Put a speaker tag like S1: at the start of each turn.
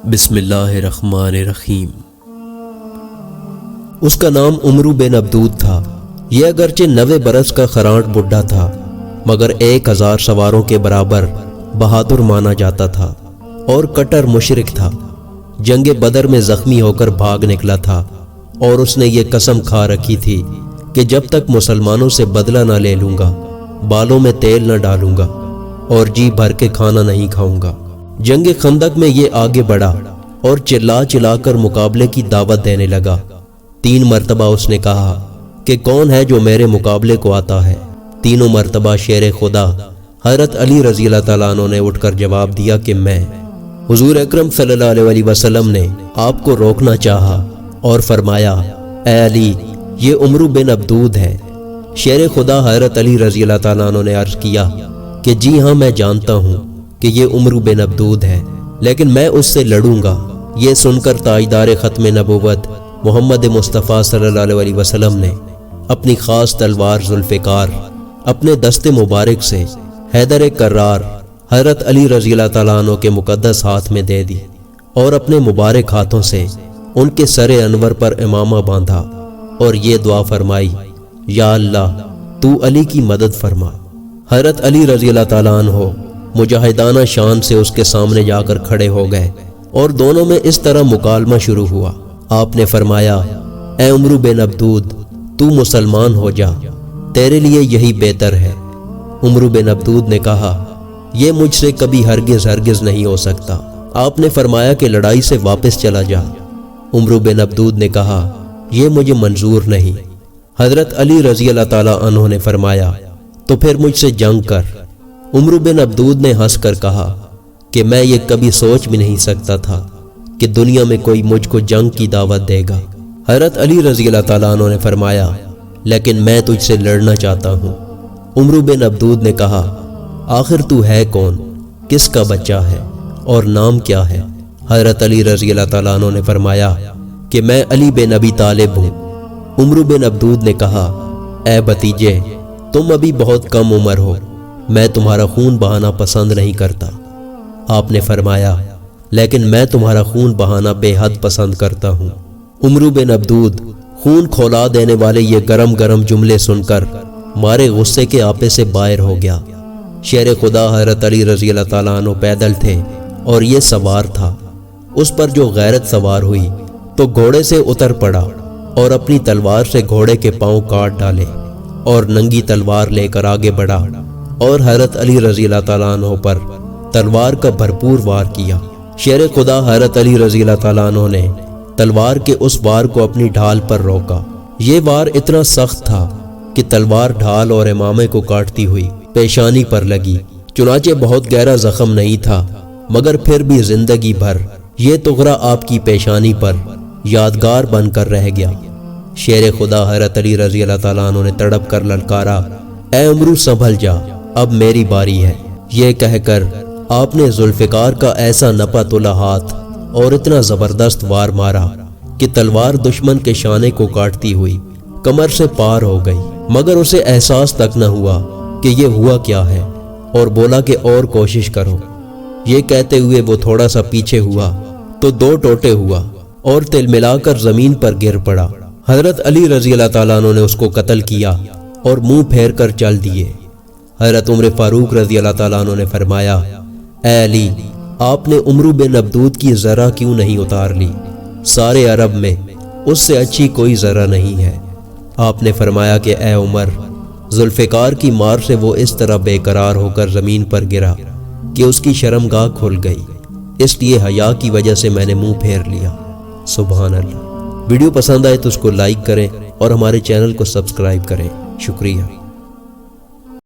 S1: بسم اللہ الرحمن الرحیم۔ اس کا نام عمرو بن عبدود تھا۔ یہ اگرچہ 90 برس کا خرانٹ بڈھا تھا، مگر 1000 سواروں کے برابر بہادر مانا جاتا تھا اور کٹر مشرک تھا۔ جنگ بدر میں زخمی ہو کر بھاگ نکلا تھا اور اس نے یہ قسم کھا رکھی تھی کہ جب تک مسلمانوں سے بدلہ نہ لے لوں گا، بالوں میں تیل نہ ڈالوں گا اور جی بھر کے کھانا نہیں کھاؤں گا۔ جنگ خندق میں یہ آگے بڑھا اور چلا چلا کر مقابلے کی دعوت دینے لگا۔ 3 مرتبہ اس نے کہا کہ کون ہے جو میرے مقابلے کو آتا ہے؟ تینوں مرتبہ شیر خدا حضرت علی رضی اللہ تعالیٰ عنہ نے اٹھ کر جواب دیا کہ میں۔ حضور اکرم صلی اللہ علیہ وسلم نے آپ کو روکنا چاہا اور فرمایا، اے علی، یہ عمرو بن عبدود ہے۔ شیر خدا حضرت علی رضی اللہ تعالیٰ عنہ نے عرض کیا کہ جی ہاں، میں جانتا ہوں کہ یہ عمرو بن عبدود ہے، لیکن میں اس سے لڑوں گا۔ یہ سن کر تاجدار ختم نبوت محمد مصطفیٰ صلی اللہ علیہ وسلم نے اپنی خاص تلوار ذوالفقار اپنے دست مبارک سے حیدر کرار حضرت علی رضی اللہ تعالیٰ عنہ کے مقدس ہاتھ میں دے دی اور اپنے مبارک ہاتھوں سے ان کے سر انور پر امامہ باندھا اور یہ دعا فرمائی، یا اللہ تو علی کی مدد فرما۔ حضرت علی رضی اللہ تعالیٰ عنہ مجاہدانہ شان سے اس کے سامنے جا کر کھڑے ہو گئے اور دونوں میں اس طرح مکالمہ شروع ہوا۔ آپ نے فرمایا، اے عمرو بن عبدود، تو مسلمان ہو جا، تیرے لیے یہی بہتر ہے۔ عمرو بن عبدود نے کہا، یہ مجھ سے کبھی ہرگز نہیں ہو سکتا۔ آپ نے فرمایا کہ لڑائی سے واپس چلا جا۔ عمرو بن عبدود نے کہا، یہ مجھے منظور نہیں۔ حضرت علی رضی اللہ تعالیٰ عنہ نے فرمایا، تو پھر مجھ سے جنگ کر۔ عمرو بن عبدود نے ہنس کر کہا کہ میں یہ کبھی سوچ بھی نہیں سکتا تھا کہ دنیا میں کوئی مجھ کو جنگ کی دعوت دے گا۔ حضرت علی رضی اللہ تعالیٰ عنہ نے فرمایا، لیکن میں تجھ سے لڑنا چاہتا ہوں۔ عمرو بن عبدود نے کہا، آخر تو ہے کون؟ کس کا بچہ ہے اور نام کیا ہے؟ حضرت علی رضی اللہ تعالیٰ عنہ نے فرمایا کہ میں علی بن ابی طالب ہوں۔ عمرو بن عبدود نے کہا، اے بھتیجے، تم ابھی بہت کم عمر ہو، میں تمہارا خون بہانا پسند نہیں کرتا۔ آپ نے فرمایا، لیکن میں تمہارا خون بہانا بے حد پسند کرتا ہوں۔ عمرو بن عبدود خون کھولا دینے والے یہ گرم جملے سن کر مارے غصے کے آپے سے باہر ہو گیا۔ شیر خدا حضرت علی رضی اللہ تعالیٰ عنہ پیدل تھے اور یہ سوار تھا۔ اس پر جو غیرت سوار ہوئی تو گھوڑے سے اتر پڑا اور اپنی تلوار سے گھوڑے کے پاؤں کاٹ ڈالے اور ننگی تلوار لے کر آگے بڑھا اور حضرت علی رضی اللہ تعالیٰ عنہ پر تلوار کا بھرپور وار کیا۔ شیر خدا حضرت علی رضی اللہ تعالیٰ عنہ نے تلوار کے اس وار کو اپنی ڈھال پر روکا۔ یہ وار اتنا سخت تھا کہ تلوار ڈھال اور امامے کو کاٹتی ہوئی پیشانی پر لگی، چنانچہ بہت گہرا زخم نہیں تھا، مگر پھر بھی زندگی بھر یہ تغرا آپ کی پیشانی پر یادگار بن کر رہ گیا۔ شیر خدا حضرت علی رضی اللہ تعالیٰ عنہ نے تڑپ کر للکارا، اے عمرو سنبھل جا، اب میری باری ہے۔ یہ کہہ کر آپ نے ذوالفقار کا ایسا نپا تلا ہاتھ اور اتنا زبردست وار مارا کہ تلوار دشمن کے شانے کو کاٹتی ہوئی کمر سے پار ہو گئی، مگر اسے احساس تک نہ ہوا کہ یہ ہوا کیا ہے، اور بولا کہ اور کوشش کرو۔ یہ کہتے ہوئے وہ تھوڑا سا پیچھے ہوا تو 2 ٹوٹے ہوا اور تل ملا کر زمین پر گر پڑا۔ حضرت علی رضی اللہ تعالیٰ عنہ نے اس کو قتل کیا اور منہ پھیر کر چل دیے۔ حضرت عمر فاروق رضی اللہ تعالیٰ عنہ نے فرمایا، اے علی، آپ نے عمرو بن عبدود کی ذرہ کیوں نہیں اتار لی؟ سارے عرب میں اس سے اچھی کوئی ذرہ نہیں ہے۔ آپ نے فرمایا کہ اے عمر، ذوالفقار کی مار سے وہ اس طرح بے قرار ہو کر زمین پر گرا کہ اس کی شرمگاہ کھل گئی، اس لیے حیا کی وجہ سے میں نے منہ پھیر لیا۔ سبحان اللہ۔ ویڈیو پسند آئے تو اس کو لائک کریں اور ہمارے چینل کو سبسکرائب کریں۔ شکریہ۔